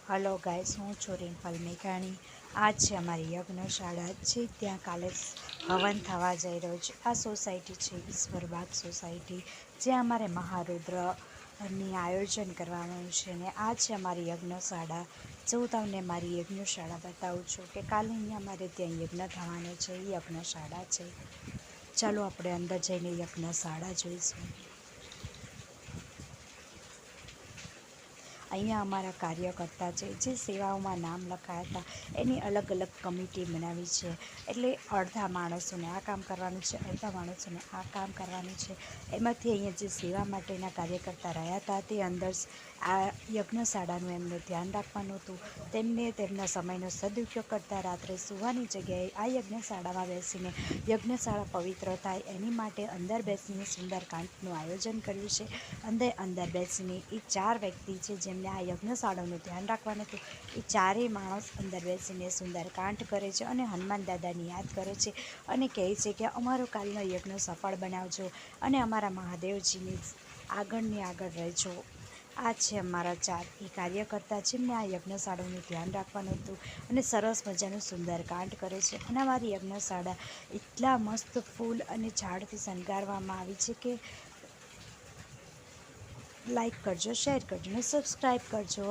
Hello guys, હું છું રિમ્પલ મેઘાણી। આ છે અમારી યજ્ઞશાળા છે, ત્યાં કાલે હવન થવા જઈ રહ્યો છે। આ સોસાયટી છે ઈશ્વરબાગ સોસાયટી, જ્યાં અમારે મહારુદ્રની આયોજન કરવાનું છે ને આ છે અમારી યજ્ઞશાળા। જો હું તમને મારી યજ્ઞશાળા બતાવું છું કે કાલે અહીંયા અમારે ત્યાં યજ્ઞ થવાનો છે, એ યજ્ઞશાળા છે। ચાલો આપણે અંદર જઈને યજ્ઞશાળા જોઈશું। અહીંયા અમારા કાર્યકર્તા છે, જે સેવાઓમાં નામ લખાયા હતા એની અલગ અલગ કમિટી બનાવી છે। એટલે અડધા માણસોને આ કામ કરવાનું છે, અડધા માણસોને આ કામ કરવાનું છે। એમાંથી અહીંયા જે સેવા માટેના કાર્યકર્તા રહ્યા હતા તે અંદર આ યજ્ઞશાળાનું એમને ધ્યાન રાખવાનું હતું। તેમને તેમના સમયનો સદુપયોગ કરતા રાત્રે સૂવાની જગ્યાએ આ યજ્ઞશાળામાં બેસીને યજ્ઞશાળા પવિત્ર થાય એની માટે અંદર બેસીને સુંદરકાંડનું આયોજન કર્યું છે। અંદર બેસીને એ 4 વ્યક્તિ છે જેમને આ યજ્ઞશાળાનું ધ્યાન રાખવાનું હતું, એ ચારેય માણસ અંદર બેસીને સુંદરકાંડ કરે છે અને હનુમાન દાદાની યાદ કરે છે અને કહે છે કે અમારો કાલનો યજ્ઞ સફળ બનાવજો અને અમારા મહાદેવજીની આગળ રહેજો। આ છે અમારા 4 કાર્યકર્તા, જેમને આ યજ્ઞશાળાનું ધ્યાન રાખવાનું હતું અને સરસ મજાનું સુંદરકાંડ કરે છે। અને અમારી યજ્ઞશાળા એટલા મસ્ત ફૂલ અને ઝાડથી શણગારવામાં આવી છે કે લાઈક કરજો, શેર કરજો અને સબસ્ક્રાઈબ કરજો।